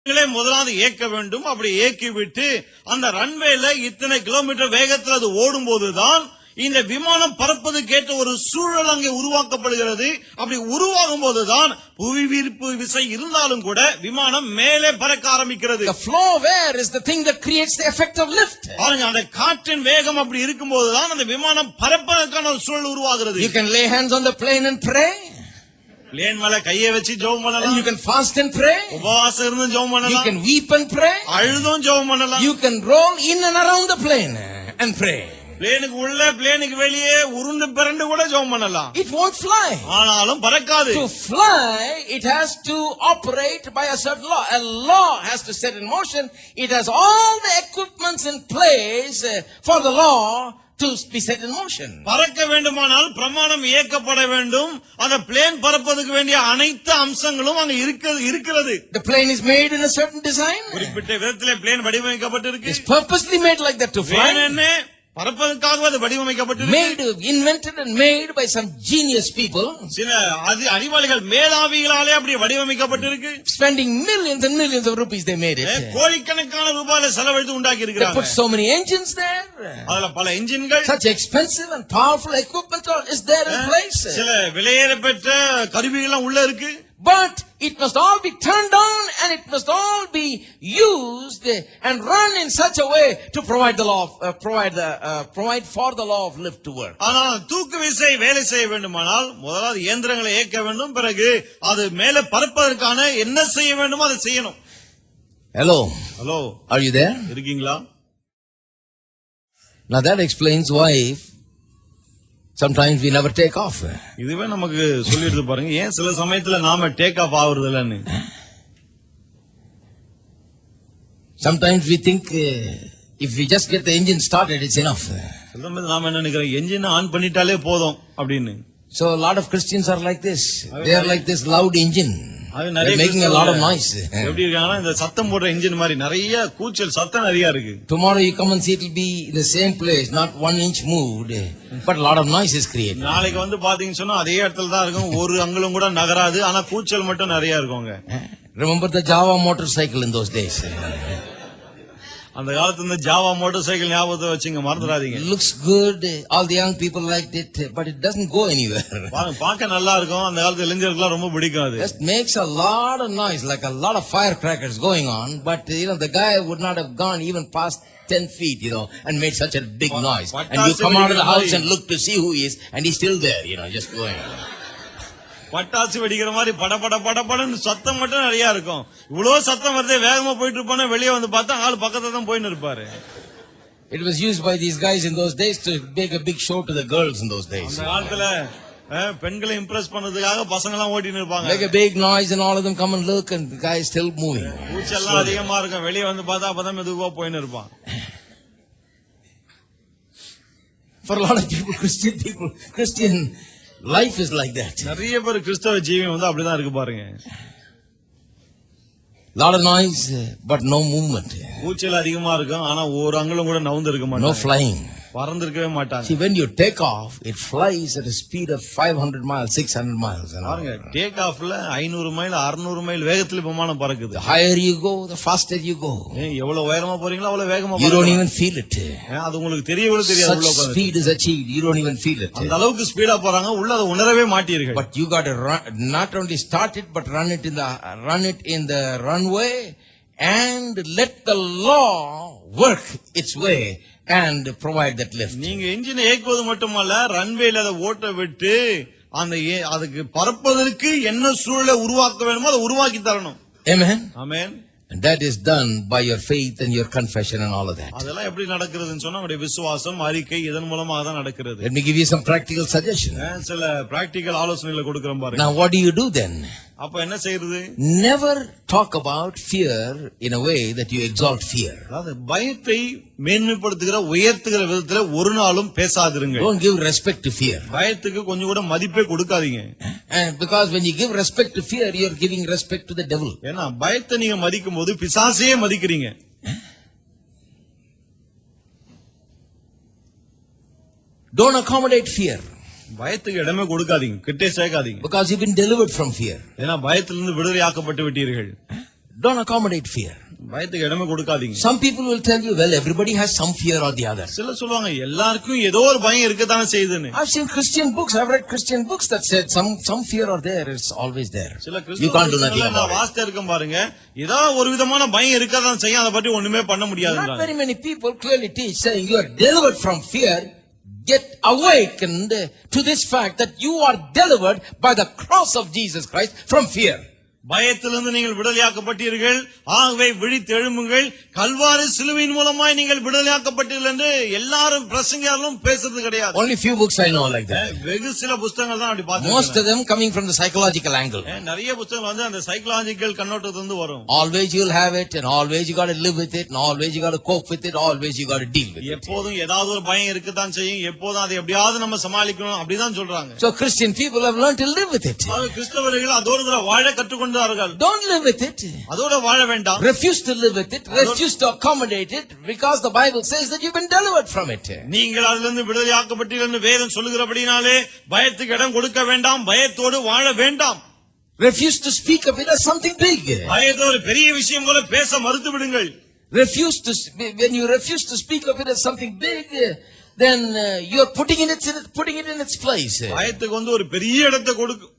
முதலாவது ஏற்க வேண்டும். அப்படி ஏக்கி விட்டு அந்த ரன்வேல இத்தனை கிலோமீட்டர் வேகத்தில் அது ஓடும் போதுதான் இந்த விமானம் பறப்பதுக்கு ஏற்ற ஒரு சூழல் அங்கே உருவாக்கப்படுகிறது. அப்படி உருவாகும் போதுதான் புவியீர்ப்பு விசை இருந்தாலும் கூட விமானம் மேலே பறக்க ஆரம்பிக்கிறது. The flow of air is the thing that creates the effect of lift. பாருங்க, அந்த காற்றின் வேகம் அப்படி இருக்கும் போதுதான் அந்த விமானம் பறப்பதற்கான ஒரு சூழல் உருவாகிறது. You can lay hands on the plane and pray. Plane மேல கையை வச்சு ஜெபம் பண்ணலாம். You can fast and pray. உபவாசம் இருந்து ஜெபம் பண்ணலாம். You can weep and pray. அழுதும் ஜெபம் பண்ணலாம். You can roll in and around the plane and pray. பிளேனுக்கு உள்ள பிளேனுக்கு வெளியே உருண்டு பிறண்டு கூட ஜெபம் பண்ணலாம். It won't fly. ஆனாலும் பறக்காது. To fly, it has to operate by a certain law. A law has to set in motion. It has all the equipments in place for the law to be set in motion. பறக்க வேண்டுமானால் பிரமாணம் இயக்கப்பட வேண்டும். அந்த plane பறப்பதற்கு வேண்டிய அனைத்து அம்சங்களும் அங்க இருக்கிறது. The plane is made in a certain design. குறிப்பிட்ட விதத்திலே பிளேன் வடிவமைக்கப்பட்டிருக்கு. It's purposely made like that to fly. பறப்பதற்காக அது வடிவமைக்கப்பட்டிருக்கு. Made, invented and made by some genius people. சில அறிவாளிகள் மேலாவிகளாலே அப்படி வடிவமைக்கப்பட்டிருக்கு. Spending millions and millions of rupees they made it. கோடிக்கணக்கான ரூபாய்ல செலவழித்து உண்டாக்கி இருக்காங்க. They put so many engines there. அதுல பல என்ஜின்கள். Such expensive and powerful equipment is there in place. சில விலையேறப்பெற்ற கருவிகள் உள்ள இருக்கு. But it must all be turned on and it must all be used and run in such a way to provide the law, provide for the law of lift to work. ஆனால் தூக்கு விசை வேலை செய்ய வேண்டுமானால் முதலாவது இயந்திரங்களை இயக்க வேண்டும். பிறகு அது மேலே பறப்பதற்கான என்ன செய்ய வேண்டுமோ அதை செய்யணும். Hello. Are you there? இருக்கீங்களா? Now that explains why sometimes we never take off. இதுவே நமக்கு சொல்லிடுது பாருங்க, ஏன் சில சமயத்துல நாம டேக் ஆஃப் ஆவறது இல்லன்னு. Sometimes we think if we just get the engine started it's enough. சில சமயத்துல நாம என்ன நினைக்கிறோம், என்ஜின் ஆன் பண்ணிட்டாலே போதும் அப்படின்னு. So a lot of Christians are like this. They are like this loud engine. They're making a lot of noise. எப்படி இருக்காங்கன்னா இந்த சத்தம் போடுற என்ஜின் மாதிரி நிறைய கூச்சல் சத்தம் நிறைய இருக்கு. Tomorrow you come and see it will be in the same place, not 1 inch moved, but a lot of noise is created. நாளைக்கு வந்து பாத்தீங்கன்னு சொன்னா அதே இடத்துல தான் இருக்கும், ஒரு அங்குலம் கூட நகராது, ஆனா கூச்சல் மட்டும் நிறைய இருக்குங்க. Remember the Java motorcycle in those days? அந்த காலத்துல இந்த ஜாவா மோட்டார் சைக்கிள் ஞாபகத்தை வச்சுங்க, மறந்துடாதீங்க. Looks good, all the young people liked it, but it doesn't go anywhere. பார்க்க நல்லா இருக்கும், அந்த காலத்து இளைஞர்களுக்கு ரொம்ப பிடிக்கும். அது just makes a lot of noise, like a lot of firecrackers going on, but the guy would not have gone even past 10 feet, and made such a big noise. And you come out of the house and look to see who he is, and he's still there, just going. பட்டாசு வெடிக்கிற மாதிரி பட பட படன்னு சத்தம் மட்டும் நிறைய இருக்கும். இவ்வளவு சத்தம் வருது, வேகமா போயிட்டு இருப்பானே, வெளியே வந்து பார்த்தா ஆள் பக்கத்துல தான் போயின்னு இருப்பாரு. It was used by these guys in those days to make a big show to the girls in those days. அந்த காலத்துல பெண்களை இம்ப்ரெஸ் பண்ணதுக்காக பசங்க எல்லாம் ஓட்டிட்டு இருப்பாங்க. Make a big noise and all of them come and look and the guy is still moving. கூச்சல்லாம் அதிகமா இருக்கும், வெளியே வந்து பார்த்தா அப்பதான் மெதுவா போயின்னு இருப்பான். For a lot of people, Christian life is like that. நிறைய பேர் கிறிஸ்தவ ஜீவன் வந்து அப்படிதான் இருக்கு பாருங்க. Lot of noise but no movement. கூச்சல் அதிகமா இருக்கும், ஆனா ஒரு அங்குலம் கூட நவுந்து இருக்க மாட்டாங்க. No flying. பறந்திருக்கவே மாட்டாங்க. See, when you take off, it flies at a speed of 500 miles, 600 miles. பாருங்க, டேக் ஆஃப்ல 500 மைல் 600 மைல் வேகத்துல விமானம் பறக்குது. The higher you go, the faster you go. எவ்வளவு உயரமா போறீங்களோ அவ்வளவு வேகமா You don't even feel it. அது உங்களுக்கு தெரியவே தெரியாது. Such speed is achieved, you don't even feel it. அந்த அளவுக்கு ஸ்பீடா போறாங்க, உள்ள அதை உணரவே மாட்டீர்கள். But you got to not only start it, but run it in the runway and let the law work its way and provide that lift. நீங்க என்ஜினை இயக்குவது மட்டுமல்ல, ரன்வேல அதை ஓட்ட விட்டு அந்த அதுக்கு பறப்பதற்கு என்ன சூழலை உருவாக்க வேணுமோ அதை உருவாக்கி தரணும். Amen. Amen. And that is done by your faith and your confession and all of that. அதெல்லாம் எப்படி நடக்கிறதுன்னு சொன்னா நம்முடைய விசுவாசம், அறிக்கை, இதன் மூலமா தான் நடக்கிறது. Let me give you some practical suggestions. சில பிராக்டிகல் ஆலோசனைகளை கொடுக்கிறேன் பாருங்க. Now what do you do then? அப்ப என்ன செய்யறது? Never talk about fear in a way that you exalt fear. அதாவது பயத்தை மேன்மைப்படுத்துகிற உயர்த்துகிற விதத்துல ஒரு நாளும் பேசாதிருங்க. Don't give respect to fear. பயத்துக்கு கொஞ்சம் கூட மதிப்பே கொடுக்காதீங்க. And because when you give respect to fear, you are giving respect to the devil. ஏன்னா பயத்தை நீங்க மதிக்கும் போது பிசாசையே மதிக்கிறீங்க. Don't accommodate fear. பயத்துக்கு இடமே கொடுக்காதீங்க, கிட்டே சேர்க்காதீங்க. Because you've been delivered from fear. ஏன்னா பயத்திலிருந்து விடுதலையாக்கப்பட்டு விட்டீர்கள். Don't accommodate fear. பயத்துக்கு இடமே கொடுக்காதீங்க. Some people will tell you, well, everybody has some fear or the other. சில சொல்லுவாங்க எல்லாருக்கும் ஏதோ ஒரு பயம் இருக்கத்தானே செய்யுதுன்னு. I've seen Christian books, I've read Christian books that said some fear or there, it's always there. சில You can't do nothing கிறிஸ்தவர்கள் about நான் வாசித்து இருக்கேன் பாருங்க, ஏதாவது ஒரு விதமான பயம் இருக்கதான் செய்யும், அதை பற்றி ஒண்ணுமே பண்ண it. முடியாது. Not very many people clearly teach, saying you are delivered from fear, get awakened to this fact that you are delivered by the cross of Jesus Christ from fear. பயத்திலிருந்து நீங்கள் விடுதலையாக்கப்பட்டீர்கள், ஆகவே விழித்து எழும்புங்கள், கல்வாரி சிலுவையின் மூலமாய் நீங்கள் விடுதலையாக்கப்பட்டீர்கள் என்று எல்லாரும் பிரசங்கியாரும் பேசுறது கிடையாது. Only few books I know like that. வெகு சில புத்தகங்கள் தான் அப்படி பார்த்தேன். Most of them coming from the psychological angle. நிறைய புத்தகங்கள் வந்து அந்த சைக்காலஜிக்கல் கண்ணோட்டத்திலிருந்து வரும். Always you'll have it, and always you got to live with it, and always you got to cope with it, always you got to deal with it. எப்போதும் ஏதாவது ஒரு பயம் இருக்கத்தான் செய்யும், எப்போதும் அதை எப்படியாவது நம்ம சமாளிக்கணும் அப்படிதான் சொல்றாங்க. So Christian people have learned to live with it. கிறிஸ்தவர்கள் அதோடு வாழ கற்றுக்கொண்டார்கள். Don't live with it. அதோட வாழ வேண்டாம். Refuse to live with it. Refuse to accommodate it, because the Bible says that you've been delivered from it. நீங்கள் அதிலிருந்து விடுதலையாக்கப்பட்டீர்கள் என்று வேதம் சொல்லுகிறபடினாலே பயத்துக்கு இடம் கொடுக்க வேண்டாம், பயத்தோடு வாழ வேண்டாம். Refuse to speak of it as something big. பயத்தை ஒரு பெரிய விஷயம் போல பேச மறுத்து விடுங்கள். When you refuse to speak of it as something big, then you're putting it in its place. பயத்துக்கு வந்து ஒரு பெரிய இடத்தை கொடுக்க,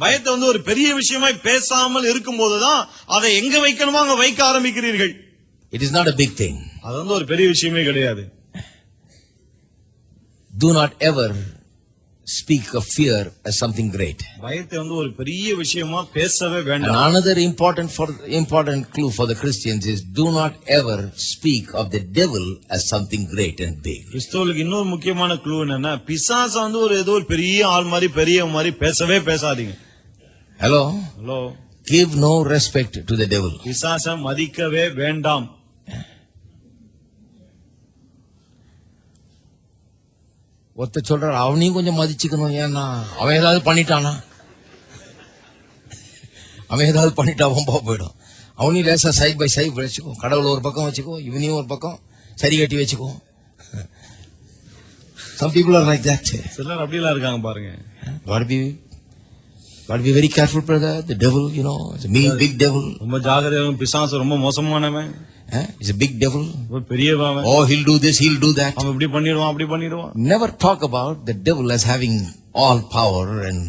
பயத்தை வந்து ஒரு பெரிய விஷயமாய் பேசாமல் இருக்கும்போதுதான் அதை எங்க வைக்கணுமோ அங்க வைக்க ஆரம்பிக்கிறீர்கள். It is not a big thing. அது வந்து ஒரு பெரிய விஷயமே கிடையாது. Do not ever speak of fear as something great. பயத்தை வந்து ஒரு பெரிய விஷயமா பேசவே வேண்டாம். Another important clue for the Christians is, do not ever speak of the devil as something great and big. கிறிஸ்தவர்களுக்கு இன்னொரு முக்கியமான க்ளூ என்னன்னா, பிசாசு வந்து ஏதோ ஒரு பெரிய ஆள் மாதிரி பெரிய மாதிரி பேசவே பேசாதீங்க. Hello? Hello, Give no respect to the devil. பிசாசை மதிக்கவே வேண்டாம். ஒருத்த சொல்றாரு, அவனையும் கொஞ்சம் மதிச்சுக்கணும், ஏன்னா அவன் ஏதாவது பண்ணிட்டானா, அவன் போயிடும். அவனையும் லேசா சைட் பை சைட் வச்சுக்கோ, கடவுள் ஒரு பக்கம் வச்சுக்கோ, இவனையும் ஒரு பக்கம் சரி கட்டி வச்சுக்கோ. Some people are like that. சிலர் அப்படிலாம் இருக்காங்க பாருங்க. Got to be very careful, brother. The devil, is a mean big devil. ரொம்ப ஜாகிரதையா, பிசாசு ரொம்ப மோசமானவன். He's a big devil. பெரியவன். Oh, he'll do this, he'll do that. அவன் இப்படி பண்ணிடுவான், அப்படி பண்ணிடுவான். Never talk about the devil as having all power and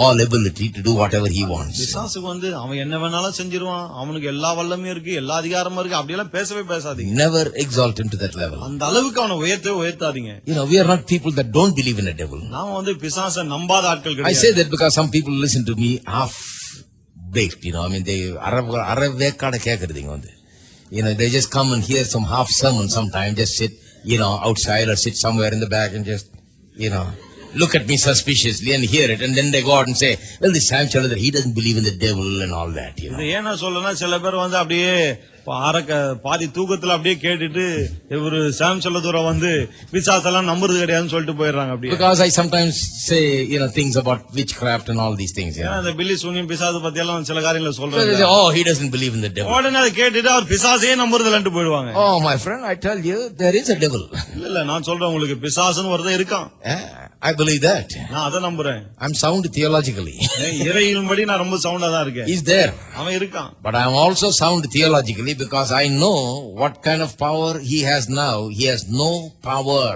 all ability to do whatever he wants. பிசாசுக்கு வந்து அவன் என்ன வேணாலும் செஞ்சிருவான், அவனுக்கு எல்லா வல்லமையும் இருக்கு, எல்லா அதிகாரமும் இருக்கு, அப்படி எல்லாம் பேசவே பேசாதீங்க. Never exalt him to that level. அந்த அளவுக்கு அவனை உயர்த்தாதீங்க. We are not people that don't believe in a devil. நாம வந்து பிசாசை நம்பாத ஆட்கள் I கிடையாது. say that because some people listen to me half baked, they அரவேக்காட கேக்குறதுங்க வந்து. They just come and hear some half sermon sometime, just sit, outside or sit somewhere in the back and just, look at me suspiciously and hear it, and then they go out and say, well, this Sam Chandler, he doesn't believe in the devil and all that. இது ஏன்னா சொல்லனா, சில பேர் வந்து அப்படியே பாதி தூக்கத்துல அப்படியே கேட்டுட்டு ஒரு சாம் சொல்லதுரம் வந்து பிசாசெல்லாம் நம்புறது கிடையாதுன்னு சொல்லிட்டு போயிடுறாங்க. அப்படியே Because I sometimes say things about witchcraft and all these things. அந்த பில்லி சூனியம் பிசாசு பத்தி எல்லாம் சில காரியங்களை So சொல்றாங்க. they say, oh, he doesn't believe in the devil. உடனே அதை கேட்டுட்டு அவர் பிசாசே நம்புறது இல்லைன்னு போயிடுவாங்க. Oh, my friend, I tell you, there is a devil. இல்ல, நான் சொல்றேன் உங்களுக்கு, பிசாசுன்னு ஒருத்தன் இருக்கான். I believe that. நான் அதை நம்புறேன். I'm sound theologically. இறையின்படி நான் ரொம்ப சவுண்டா தான் இருக்கேன். He's there. அவன் இருக்கான். But I am also sound theologically, because I know what kind of power he has now. He has no power.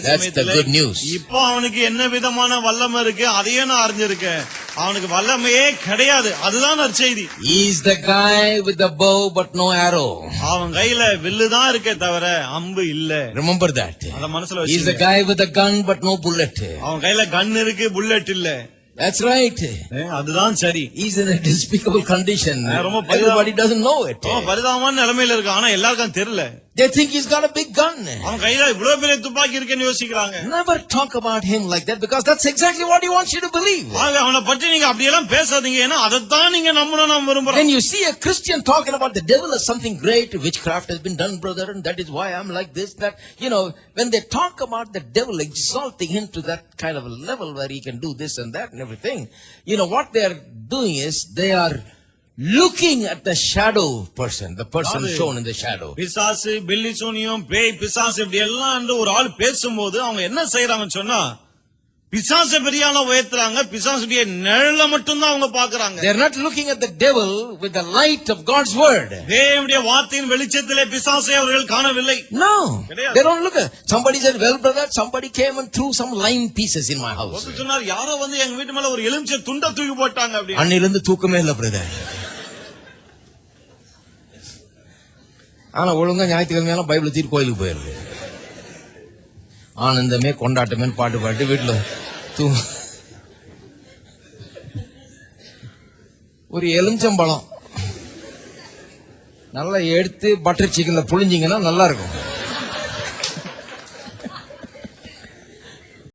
That's the good news. இப்போ அவனுக்கு என்ன விதமான வல்லமை இருக்கு அதையே நான் அறிஞ்சிருக்கேன். அவனுக்கு வல்லமையே கிடையாது, அதுதான் நற்செய்தி. He is the guy with the bow but no arrow. அவன் கையில வில்லு தான் இருக்கே தவிர அம்பு இல்ல. Remember that. அத மனசுல He is வச்சுங்க. the guy with the gun but no bullet. அவன் கையில கன் இருக்கு, புல்லட் இல்ல. That's right. அதுதான் சரி. He's in a despicable condition. ரொம்ப Everybody doesn't know it. பரிதாபமான நிலைமையில இருக்கான், ஆனா எல்லாருக்கும் தெரியல. They think he's got a big gun. அவன் கையில இவ்வளவு பெரிய துப்பாக்கி இருக்குன்னு யோசிக்கிறாங்க. Never talk about him like that, because that's exactly what he wants you to believe. அவனை பற்றி நீங்க அப்படியெல்லாம் பேசாதீங்க, ஏன்னா அதைத்தான் நீங்க நம்பணும் நான் விரும்புறேன். When you see a Christian talking about the devil as something great, witchcraft has been done, brother, and that is why I'm like this, that, when they talk about the devil, exalting him to that kind of a level where he can do this and that and everything, what they are doing is they are looking at the shadow person, the person shown in the shadow. பிசாசு, பில்லி சூனியம், பேய், பிசாசு இப்படி எல்லாம் ஒரு ஆள் பேசும்போது அவங்க என்ன செய்யறாங்கன்னு சொன்னா, பிசாசை பெரிய ஆளா உயர்த்துறாங்க, பிசாசுடைய நிழலை மட்டும்தான் அவங்க பாக்குறாங்க. They are not looking at the devil with the light of God's word. தேவனுடைய வார்த்தையின் வெளிச்சத்திலே பிசாசை அவர்கள் காணவில்லை. No, they don't look at. Somebody said, well brother, somebody came and threw some lime pieces in my house. ஒருத்தர் சொன்னார், யாரோ வந்து எங்க வீட்டு மேல ஒரு எலுமிச்சை துண்டை தூக்கி போட்டாங்க அப்படி. அன்னிலிருந்து தூக்கமே இல்ல பிரதர். ஆனா ஒழுங்கா ஞாயிற்றுக்கிழமையான பைபிள் தீர் கோயிலுக்கு போயிருக்கு. ஆனந்தமே கொண்டாட்டமே பாட்டு பாட்டு வீட்டுல ஒரு எலுமிச்சம்பழம் நல்லா எடுத்து பட்டர் சிக்கன்ல புழிஞ்சிங்கன்னா நல்லா இருக்கும்.